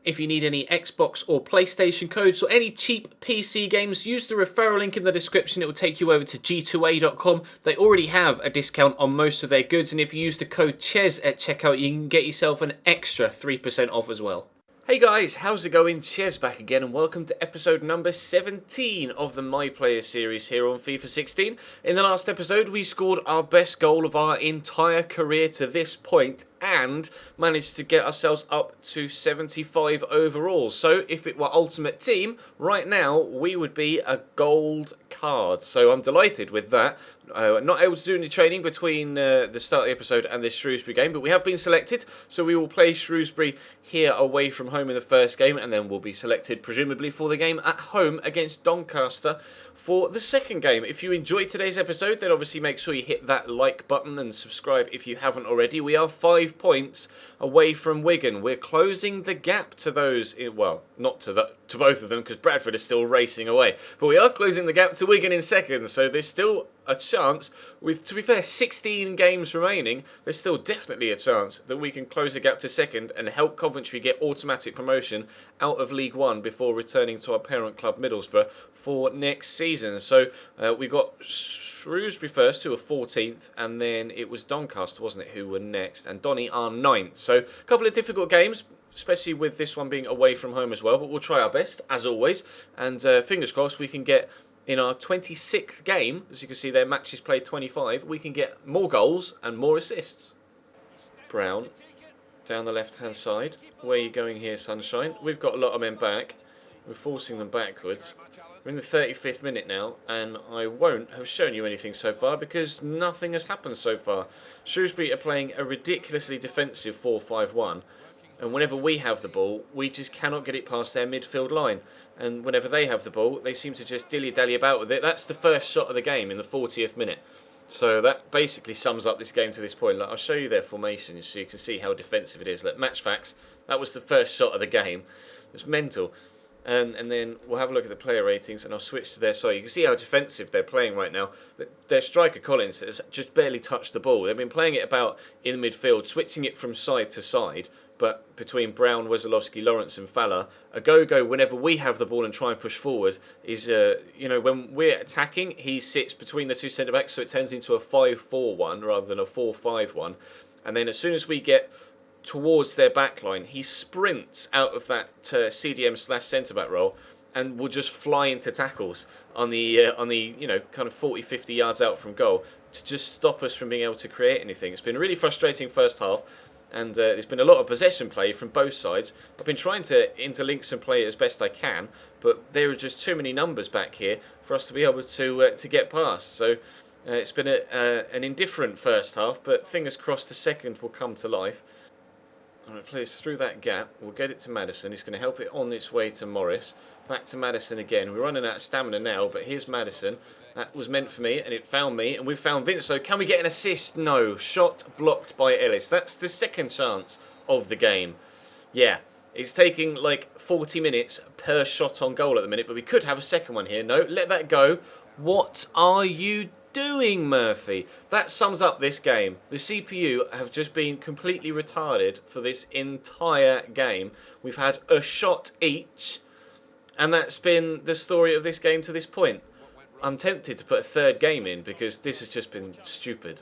If you need any Xbox or PlayStation codes or any cheap PC games, use the referral link in the description. It will take you over to g2a.com. They already have a discount on most of their goods, and if you use the code CHES at checkout, you can get yourself an extra 3% off as well. Hey guys, how's it going? Ches back again, and welcome to episode number 17 of the My Player series here on FIFA 16. In the last episode, we scored our best goal of our entire career to this point and managed to get ourselves up to 75 overall. So if it were Ultimate Team, right now we would be a gold card. So I'm delighted with that. Not able to do any training between the start of the episode and this Shrewsbury game, but we have been selected, so we will play Shrewsbury here away from home in the first game, and then we'll be selected presumably for the game at home against Doncaster for the second game. If you enjoyed today's episode, then obviously make sure you hit that like button and subscribe if you haven't already. We are 5 points away from Wigan. We're closing the gap to those, well, not to both of them, because Bradford is still racing away, but we are closing the gap to Wigan in second, so there's still a chance, with, to be fair, 16 games remaining, there's still definitely a chance that we can close the gap to second and help Coventry get automatic promotion out of League One before returning to our parent club Middlesbrough for next season. So we got Shrewsbury first, who were 14th, and then it was Doncaster, wasn't it, who were next, and Donny are 9th. So a couple of difficult games, especially with this one being away from home as well, but we'll try our best, as always, and fingers crossed we can get, in our 26th game, as you can see there, matches played 25, we can get more goals and more assists. Brown, down the left-hand side. Where are you going here, Sunshine? We've got a lot of men back. We're forcing them backwards. We're in the 35th minute now, and I won't have shown you anything so far because nothing has happened so far. Shrewsbury are playing a ridiculously defensive 4-5-1. And whenever we have the ball, we just cannot get it past their midfield line. And whenever they have the ball, they seem to just dilly-dally about with it. That's the first shot of the game in the 40th minute. So that basically sums up this game to this point. Like, I'll show you their formation so you can see how defensive it is. Like, match facts, that was the first shot of the game. It's mental. And then we'll have a look at the player ratings, and I'll switch to their side. You can see how defensive they're playing right now. Their striker, Collins, has just barely touched the ball. They've been playing it about in the midfield, switching it from side to side. But between Brown, Wesolowski, Lawrence and Fowler, a go-go whenever we have the ball and try and push forward is, when we're attacking, he sits between the two centre-backs, so it turns into a 5-4-1 rather than a 4-5-1. And then as soon as we get towards their backline, he sprints out of that CDM/centre-back role and will just fly into tackles on the kind of 40-50 yards out from goal to just stop us from being able to create anything. It's been a really frustrating first half. And there's been a lot of possession play from both sides. I've been trying to interlink some play as best I can, but there are just too many numbers back here for us to be able to get past. So it's been an indifferent first half, but fingers crossed the second will come to life. I'm going to play us through that gap. We'll get it to Madison. He's going to help it on its way to Morris. Back to Madison again. We're running out of stamina now, but here's Madison. That was meant for me, and it found me, and we've found Vince. So can we get an assist? No. Shot blocked by Ellis. That's the second chance of the game. Yeah, it's taking like 40 minutes per shot on goal at the minute, but we could have a second one here. No, let that go. What are you doing, Murphy? That sums up this game. The CPU have just been completely retarded for this entire game. We've had a shot each, and that's been the story of this game to this point. I'm tempted to put a third game in because this has just been stupid.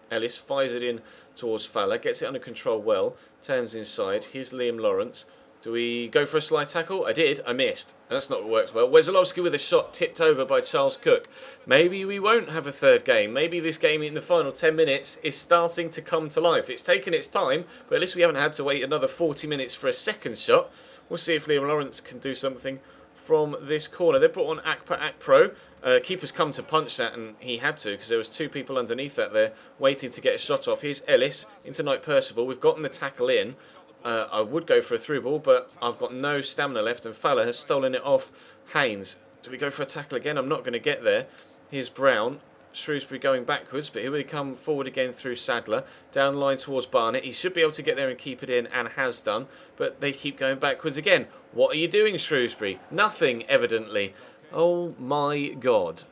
Ellis fires it in towards Fowler, gets it under control well, turns inside. Here's Liam Lawrence. Do we go for a slide tackle? I did. I missed. That's not what works well. Wesolowski with a shot tipped over by Charles Cook. Maybe we won't have a third game. Maybe this game in the final 10 minutes is starting to come to life. It's taken its time, but at least we haven't had to wait another 40 minutes for a second shot. We'll see if Liam Lawrence can do something from this corner. They brought on Akpro. Keeper's come to punch that, and he had to because there was two people underneath that there waiting to get a shot off. Here's Ellis into Knight Percival. We've gotten the tackle in. I would go for a through ball, but I've got no stamina left, and Fowler has stolen it off Haynes. Do we go for a tackle again? I'm not going to get there. Here's Brown. Shrewsbury going backwards, but here we come forward again through Sadler. Down the line towards Barnett. He should be able to get there and keep it in, and has done, but they keep going backwards again. What are you doing, Shrewsbury? Nothing, evidently. Oh my God.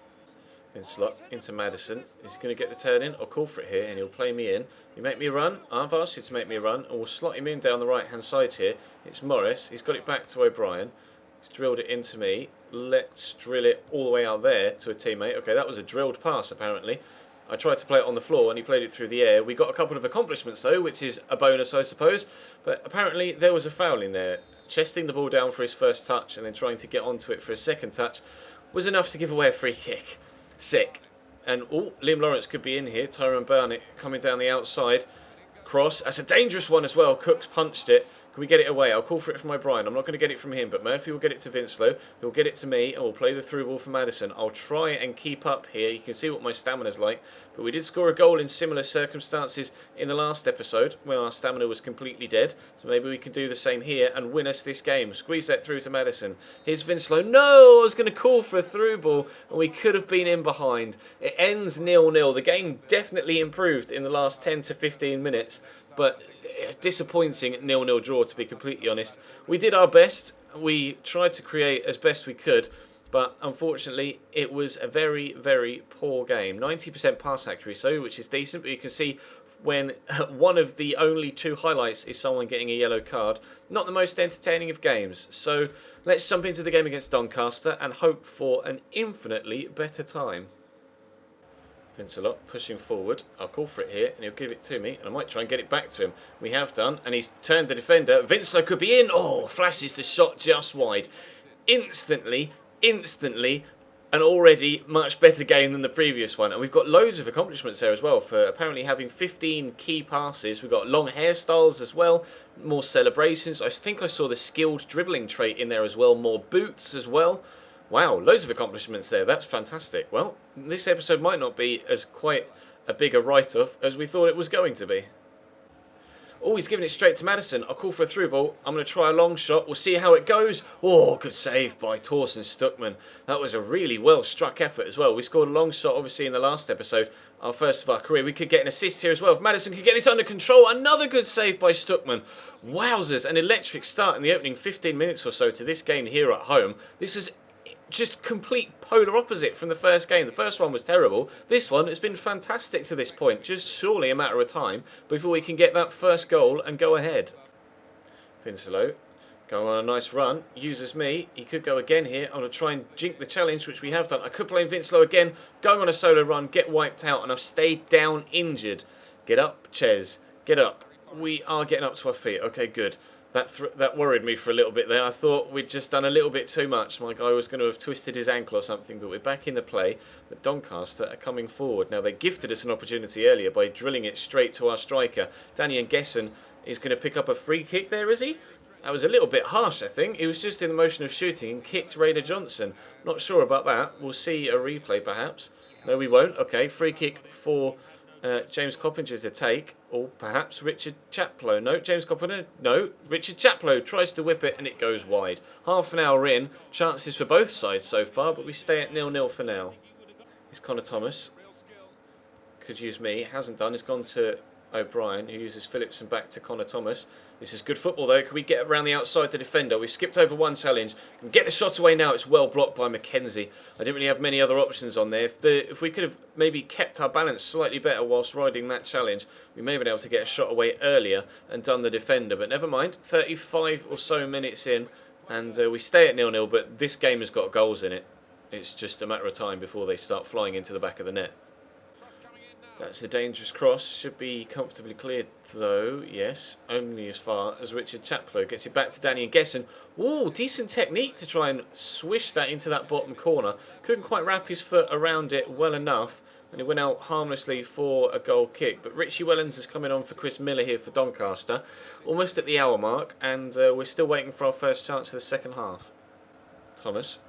Slot into Madison. Is he going to get the turn in? I'll call for it here and he'll play me in. You make me a run. I've asked you to make me a run and we'll slot him in down the right hand side here. It's Morris. He's got it back to O'Brien. He's drilled it into me. Let's drill it all the way out there to a teammate. Okay, that was a drilled pass apparently. I tried to play it on the floor and he played it through the air. We got a couple of accomplishments though, which is a bonus I suppose. But apparently there was a foul in there. Chesting the ball down for his first touch and then trying to get onto it for his second touch was enough to give away a free kick. Sick. And Liam Lawrence could be in here. Tyrone Burnett coming down the outside. Cross. That's a dangerous one as well. Cooks punched it. Can we get it away? I'll call for it from O'Brien. I'm not going to get it from him, but Murphy will get it to Winslow. He'll get it to me, and we'll play the through ball for Madison. I'll try and keep up here. You can see what my stamina's like. But we did score a goal in similar circumstances in the last episode, when our stamina was completely dead. So maybe we can do the same here and win us this game. Squeeze that through to Madison. Here's Winslow. No! I was going to call for a through ball, and we could have been in behind. It ends 0-0. The game definitely improved in the last 10 to 15 minutes. But disappointing 0-0 draw, to be completely honest. We did our best. We tried to create as best we could, but unfortunately it was a very, very poor game. 90% pass accuracy, which is decent, but you can see when one of the only two highlights is someone getting a yellow card. Not the most entertaining of games. So let's jump into the game against Doncaster and hope for an infinitely better time. Vincelot pushing forward. I'll call for it here and he'll give it to me and I might try and get it back to him. We have done, and he's turned the defender. Winslow could be in. Oh, flashes the shot just wide. Instantly, an already much better game than the previous one. And we've got loads of accomplishments there as well for apparently having 15 key passes. We've got long hairstyles as well, more celebrations. I think I saw the skilled dribbling trait in there as well, more boots as well. Wow, loads of accomplishments there. That's fantastic. Well, this episode might not be as quite a bigger write-off as we thought it was going to be. Oh, he's giving it straight to Madison. I'll call for a through ball. I'm going to try a long shot. We'll see how it goes. Oh, good save by Thurs and Stuckman. That was a really well-struck effort as well. We scored a long shot, obviously, in the last episode. Our first of our career. We could get an assist here as well. If Madison could get this under control. Another good save by Stuckman. Wowzers. An electric start in the opening 15 minutes or so to this game here at home. This is just complete polar opposite from the first game. The first one was terrible. This one has been fantastic to this point. Just surely a matter of time before we can get that first goal and go ahead. Winslow going on a nice run. Uses me. He could go again here. I'm going to try and jink the challenge, which we have done. I could play Winslow again. Going on a solo run. Get wiped out. And I've stayed down injured. Get up, Ches. Get up. We are getting up to our feet. Okay, good. That worried me for a little bit there. I thought we'd just done a little bit too much. My guy was going to have twisted his ankle or something, but we're back in the play. But Doncaster are coming forward. Now, they gifted us an opportunity earlier by drilling it straight to our striker. Danny Ngeson is going to pick up a free kick there, is he? That was a little bit harsh, I think. He was just in the motion of shooting and kicked Raider Johnson. Not sure about that. We'll see a replay, perhaps. No, we won't. Okay, free kick for James Coppinger to take, or perhaps Richard Chaplow. No, James Coppinger. No, Richard Chaplow tries to whip it and it goes wide. Half an hour in, chances for both sides so far, but we stay at 0-0 for now. It's Connor Thomas. Could use me. Hasn't done. It's gone to O'Brien, who uses Phillips and back to Connor Thomas. This is good football though. Can we get around the outside the defender? We've skipped over one challenge. Can get the shot away now. It's well blocked by McKenzie. I didn't really have many other options on there. If we could have maybe kept our balance slightly better whilst riding that challenge, we may have been able to get a shot away earlier and done the defender. But never mind. 35 or so minutes in, and we stay at 0-0. But this game has got goals in it. It's just a matter of time before they start flying into the back of the net. That's a dangerous cross. Should be comfortably cleared though. Yes, only as far as Richard Chaplow gets it back to Danny Ngeson. Ooh, decent technique to try and swish that into that bottom corner. Couldn't quite wrap his foot around it well enough, and it went out harmlessly for a goal kick. But Richie Wellens is coming on for Chris Miller here for Doncaster. Almost at the hour mark, and we're still waiting for our first chance of the second half. Thomas.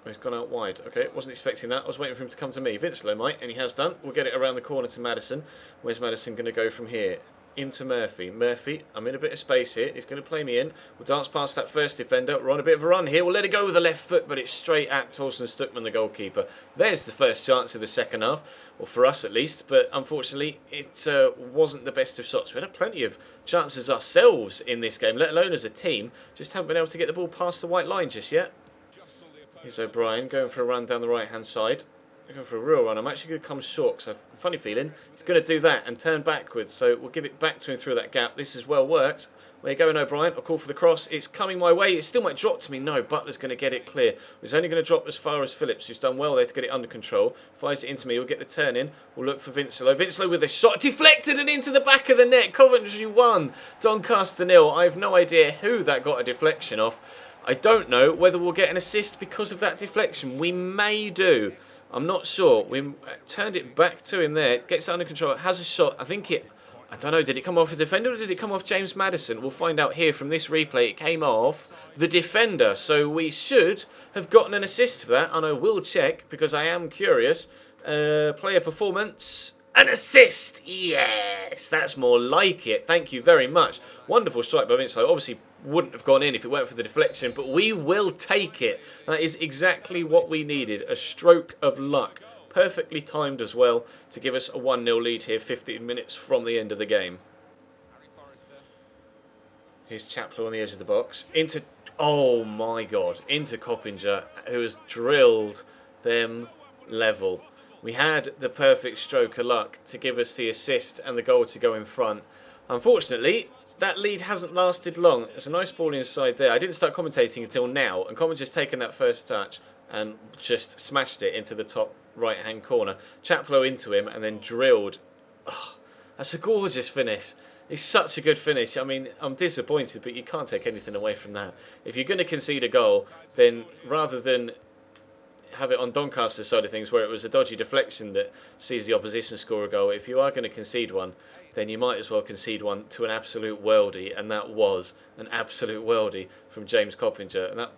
He's gone out wide. Okay, wasn't expecting that. I was waiting for him to come to me. Winslow might, and he has done. We'll get it around the corner to Madison. Where's Madison going to go from here? Into Murphy. Murphy, I'm in a bit of space here. He's going to play me in. We'll dance past that first defender. We're on a bit of a run here. We'll let it go with the left foot, but it's straight at Torsten Stuckman, the goalkeeper. There's the first chance of the second half, or for us at least, but unfortunately it wasn't the best of shots. We had plenty of chances ourselves in this game, let alone as a team. Just haven't been able to get the ball past the white line just yet. Here's O'Brien going for a run down the right-hand side. Go for a real run. I'm actually going to come short because I've a funny feeling he's going to do that and turn backwards. So we'll give it back to him through that gap. This has well worked. Where you going, O'Brien? I'll call for the cross. It's coming my way. It still might drop to me. No, Butler's going to get it clear. It's only going to drop as far as Phillips, who's done well there to get it under control. Fires it into me. We'll get the turn in. We'll look for Winslow. Winslow with a shot. Deflected and into the back of the net. Coventry 1. Doncaster 0. I have no idea who that got a deflection off. I don't know whether we'll get an assist because of that deflection. We may do. I'm not sure. We turned it back to him there. It gets it under control. It has a shot. I don't know, did it come off a defender or did it come off James Maddison? We'll find out here from this replay. It came off the defender. So we should have gotten an assist for that. And I will check because I am curious. Player performance. An assist! Yes! That's more like it. Thank you very much. Wonderful strike by Winslow. Obviously wouldn't have gone in if it weren't for the deflection, but we will take it. That is exactly what we needed. A stroke of luck. Perfectly timed as well to give us a 1-0 lead here 15 minutes from the end of the game. Here's Chaplow on the edge of the box. Oh my God. Into Coppinger, who has drilled them level. We had the perfect stroke of luck to give us the assist and the goal to go in front. Unfortunately, that lead hasn't lasted long. It's a nice ball inside there. I didn't start commentating until now, and Coppinger taken that first touch and just smashed it into the top right-hand corner. Chaplow into him and then drilled. Oh, that's a gorgeous finish. It's such a good finish. I mean, I'm disappointed, but you can't take anything away from that. If you're going to concede a goal, then rather than have it on Doncaster's side of things where it was a dodgy deflection that sees the opposition score a goal, if you are going to concede one, then you might as well concede one to an absolute worldie, and that was an absolute worldie from James Coppinger. And that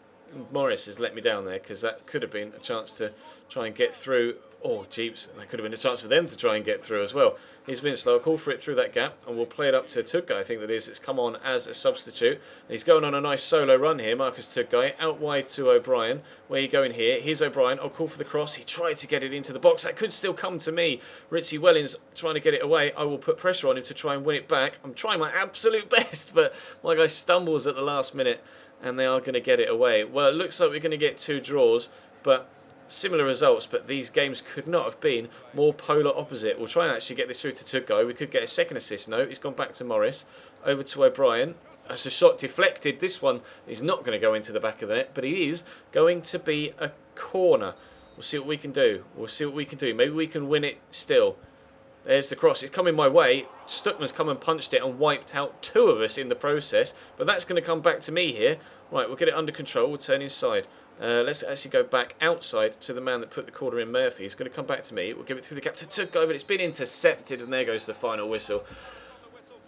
Morris has let me down there because that could have been a chance to try and get through. Oh, jeeps, that could have been a chance for them to try and get through as well. Here's Winslow, call for it through that gap, and we'll play it up to Tugay, I think that is. It's come on as a substitute. And he's going on a nice solo run here, Marcus Tugay, out wide to O'Brien. Where are you going here? Here's O'Brien, I'll call for the cross. He tried to get it into the box. That could still come to me. Ritzy Wellings trying to get it away. I will put pressure on him to try and win it back. I'm trying my absolute best, but my guy stumbles at the last minute, and they are going to get it away. Well, it looks like we're going to get 2 draws, but similar results, but these games could not have been more polar opposite. We'll try and actually get this through to Tugay. We could get a second assist. No, he's gone back to Morris. Over to O'Brien. That's a shot deflected. This one is not going to go into the back of the net, but it is going to be a corner. We'll see what we can do. We'll see what we can do. Maybe we can win it still. There's the cross. It's coming my way. Stuckman's come and punched it and wiped out 2 of us in the process, but that's going to come back to me here. Right, we'll get it under control. We'll turn inside. Let's actually go back outside to the man that put the corner in, Murphy. He's going to come back to me. We'll give it through the gap to Tugay, but it's been intercepted, and there goes the final whistle.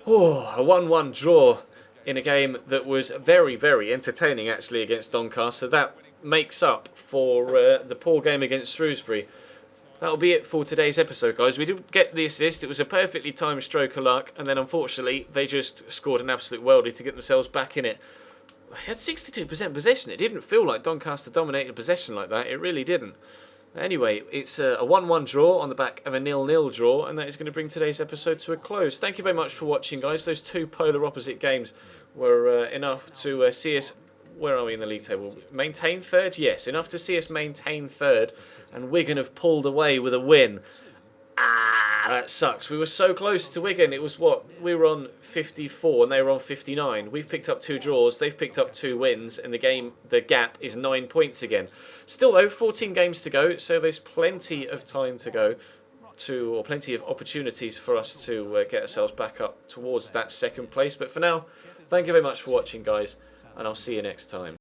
Oh, a 1-1 draw in a game that was very, very entertaining, actually, against Doncaster. That makes up for the poor game against Shrewsbury. That'll be it for today's episode, guys. We did get the assist. It was a perfectly timed stroke of luck, and then, unfortunately, they just scored an absolute worldie to get themselves back in it. They had 62% possession. It didn't feel like Doncaster dominated possession like that. It really didn't. Anyway, it's a 1-1 draw on the back of a 0-0 draw, and that is going to bring today's episode to a close. Thank you very much for watching, guys. Those 2 polar opposite games were enough to see us... Where are we in the league table? Maintain 3rd? Yes, enough to see us maintain 3rd, and Wigan have pulled away with a win. That sucks. We were so close to Wigan. It was what? We were on 54 and they were on 59. We've picked up 2 draws. They've picked up 2 wins. And the gap is 9 points again. Still though, 14 games to go. So there's plenty of time to go or plenty of opportunities for us to get ourselves back up towards that 2nd place. But for now, thank you very much for watching, guys. And I'll see you next time.